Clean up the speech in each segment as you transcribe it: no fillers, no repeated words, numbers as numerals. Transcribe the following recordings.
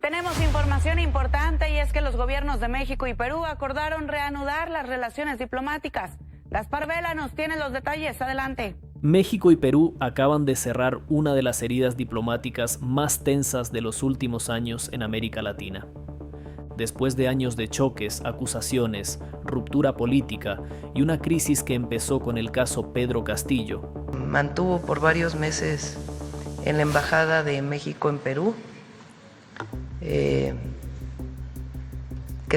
Tenemos información importante y es que los gobiernos de México y Perú acordaron reanudar las relaciones diplomáticas. Gaspar Vela nos tiene los detalles. Adelante. México y Perú acaban de cerrar una de las heridas diplomáticas más tensas de los últimos años en América Latina. Después de años de choques, acusaciones, ruptura política y una crisis que empezó con el caso Pedro Castillo. Mantuvo por varios meses en la Embajada de México en Perú, que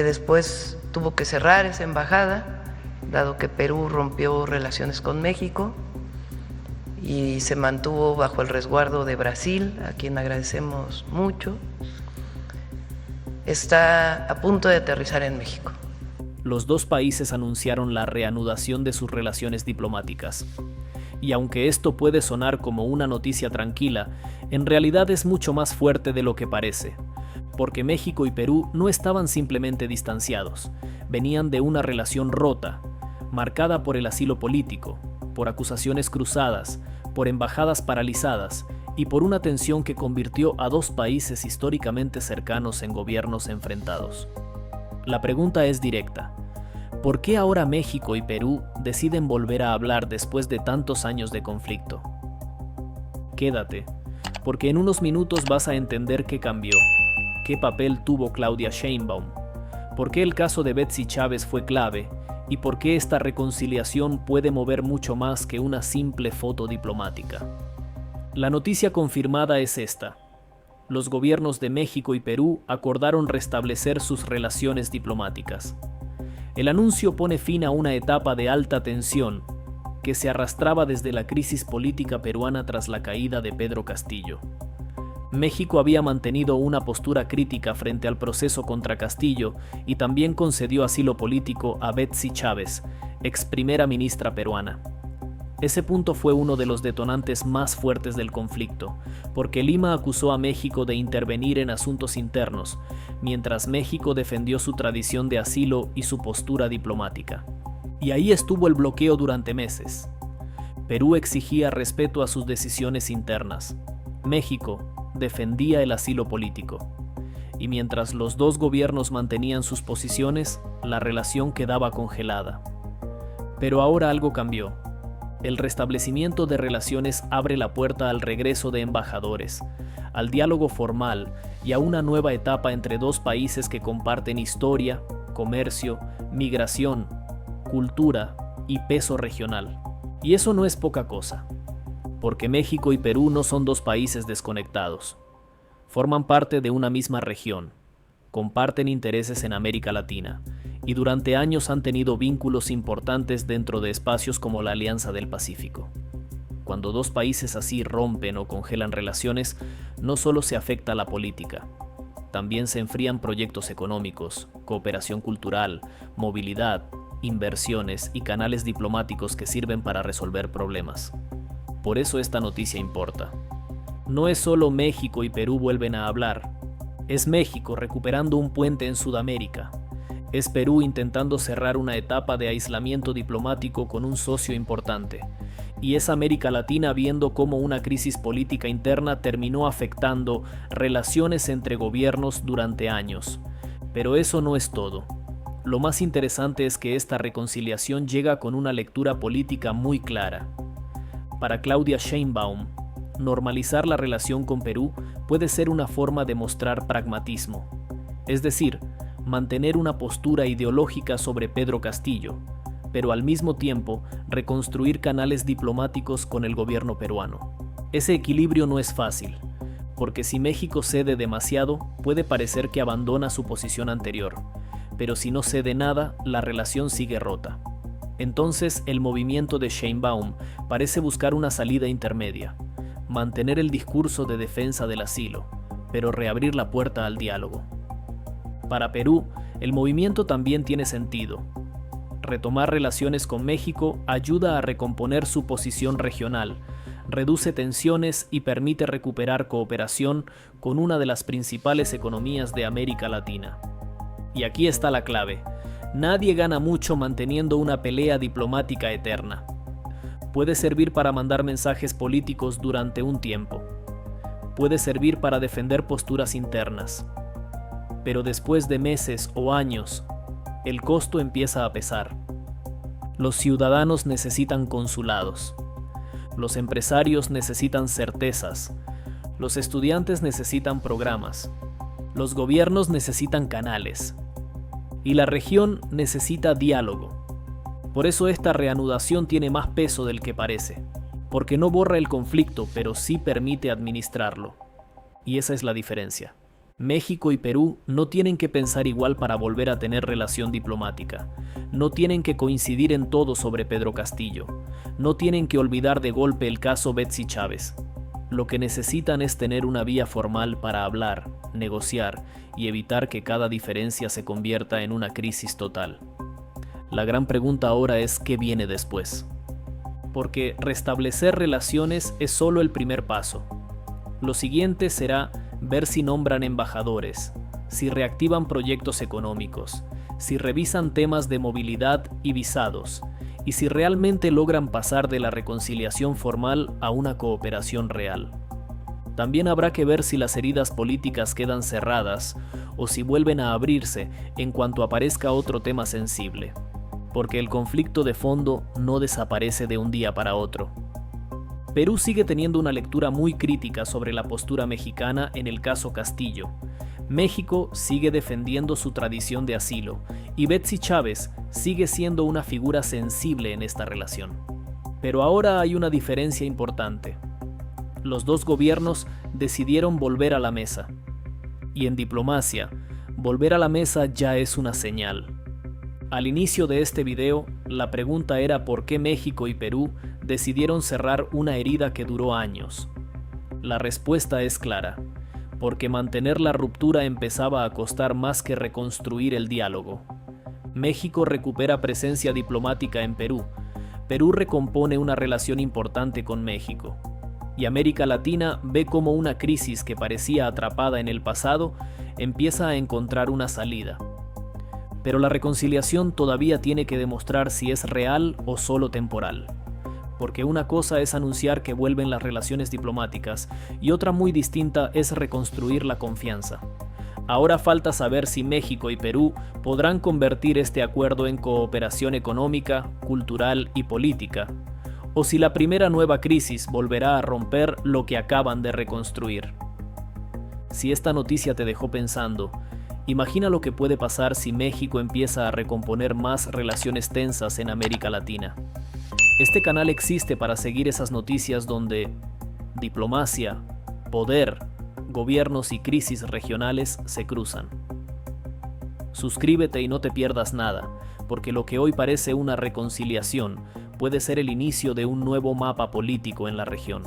después tuvo que cerrar esa embajada, dado que Perú rompió relaciones con México, y se mantuvo bajo el resguardo de Brasil, a quien agradecemos mucho. Está a punto de aterrizar en México. Los dos países anunciaron la reanudación de sus relaciones diplomáticas. Y aunque esto puede sonar como una noticia tranquila, en realidad es mucho más fuerte de lo que parece. Porque México y Perú no estaban simplemente distanciados, venían de una relación rota, marcada por el asilo político, por acusaciones cruzadas, por embajadas paralizadas y por una tensión que convirtió a dos países históricamente cercanos en gobiernos enfrentados. La pregunta es directa. ¿Por qué ahora México y Perú deciden volver a hablar después de tantos años de conflicto? Quédate, porque en unos minutos vas a entender qué cambió, qué papel tuvo Claudia Sheinbaum, por qué el caso de Betsy Chávez fue clave y por qué esta reconciliación puede mover mucho más que una simple foto diplomática. La noticia confirmada es esta. Los gobiernos de México y Perú acordaron restablecer sus relaciones diplomáticas. El anuncio pone fin a una etapa de alta tensión que se arrastraba desde la crisis política peruana tras la caída de Pedro Castillo. México había mantenido una postura crítica frente al proceso contra Castillo y también concedió asilo político a Betsy Chávez, ex primera ministra peruana. Ese punto fue uno de los detonantes más fuertes del conflicto, porque Lima acusó a México de intervenir en asuntos internos, mientras México defendió su tradición de asilo y su postura diplomática. Y ahí estuvo el bloqueo durante meses. Perú exigía respeto a sus decisiones internas. México defendía el asilo político. Y mientras los dos gobiernos mantenían sus posiciones, la relación quedaba congelada. Pero ahora algo cambió. El restablecimiento de relaciones abre la puerta al regreso de embajadores, al diálogo formal y a una nueva etapa entre dos países que comparten historia, comercio, migración, cultura y peso regional. Y eso no es poca cosa, porque México y Perú no son dos países desconectados. Forman parte de una misma región, comparten intereses en América Latina, y durante años han tenido vínculos importantes dentro de espacios como la Alianza del Pacífico. Cuando dos países así rompen o congelan relaciones, no solo se afecta la política, también se enfrían proyectos económicos, cooperación cultural, movilidad, inversiones y canales diplomáticos que sirven para resolver problemas. Por eso esta noticia importa. No es solo México y Perú vuelven a hablar, es México recuperando un puente en Sudamérica. Es Perú intentando cerrar una etapa de aislamiento diplomático con un socio importante. Y es América Latina viendo cómo una crisis política interna terminó afectando relaciones entre gobiernos durante años. Pero eso no es todo. Lo más interesante es que esta reconciliación llega con una lectura política muy clara. Para Claudia Sheinbaum, normalizar la relación con Perú puede ser una forma de mostrar pragmatismo. Es decir, mantener una postura ideológica sobre Pedro Castillo, pero al mismo tiempo reconstruir canales diplomáticos con el gobierno peruano. Ese equilibrio no es fácil, porque si México cede demasiado, puede parecer que abandona su posición anterior, pero si no cede nada, la relación sigue rota. Entonces, el movimiento de Sheinbaum parece buscar una salida intermedia, mantener el discurso de defensa del asilo, pero reabrir la puerta al diálogo. Para Perú, el movimiento también tiene sentido. Retomar relaciones con México ayuda a recomponer su posición regional, reduce tensiones y permite recuperar cooperación con una de las principales economías de América Latina. Y aquí está la clave. Nadie gana mucho manteniendo una pelea diplomática eterna. Puede servir para mandar mensajes políticos durante un tiempo. Puede servir para defender posturas internas. Pero después de meses o años, el costo empieza a pesar. Los ciudadanos necesitan consulados. Los empresarios necesitan certezas. Los estudiantes necesitan programas. Los gobiernos necesitan canales. Y la región necesita diálogo. Por eso esta reanudación tiene más peso del que parece. Porque no borra el conflicto, pero sí permite administrarlo. Y esa es la diferencia. México y Perú no tienen que pensar igual para volver a tener relación diplomática. No tienen que coincidir en todo sobre Pedro Castillo. No tienen que olvidar de golpe el caso Betsy Chávez. Lo que necesitan es tener una vía formal para hablar, negociar y evitar que cada diferencia se convierta en una crisis total. La gran pregunta ahora es ¿qué viene después? Porque restablecer relaciones es solo el primer paso. Lo siguiente será ver si nombran embajadores, si reactivan proyectos económicos, si revisan temas de movilidad y visados, y si realmente logran pasar de la reconciliación formal a una cooperación real. También habrá que ver si las heridas políticas quedan cerradas o si vuelven a abrirse en cuanto aparezca otro tema sensible, porque el conflicto de fondo no desaparece de un día para otro. Perú sigue teniendo una lectura muy crítica sobre la postura mexicana en el caso Castillo. México sigue defendiendo su tradición de asilo y Betsy Chávez sigue siendo una figura sensible en esta relación. Pero ahora hay una diferencia importante. Los dos gobiernos decidieron volver a la mesa. Y en diplomacia, volver a la mesa ya es una señal. Al inicio de este video, la pregunta era por qué México y Perú decidieron cerrar una herida que duró años. La respuesta es clara, porque mantener la ruptura empezaba a costar más que reconstruir el diálogo. México recupera presencia diplomática en Perú. Perú recompone una relación importante con México. Y América Latina ve cómo una crisis que parecía atrapada en el pasado empieza a encontrar una salida. Pero la reconciliación todavía tiene que demostrar si es real o solo temporal. Porque una cosa es anunciar que vuelven las relaciones diplomáticas y otra muy distinta es reconstruir la confianza. Ahora falta saber si México y Perú podrán convertir este acuerdo en cooperación económica, cultural y política, o si la primera nueva crisis volverá a romper lo que acaban de reconstruir. Si esta noticia te dejó pensando, imagina lo que puede pasar si México empieza a recomponer más relaciones tensas en América Latina. Este canal existe para seguir esas noticias donde diplomacia, poder, gobiernos y crisis regionales se cruzan. Suscríbete y no te pierdas nada, porque lo que hoy parece una reconciliación puede ser el inicio de un nuevo mapa político en la región.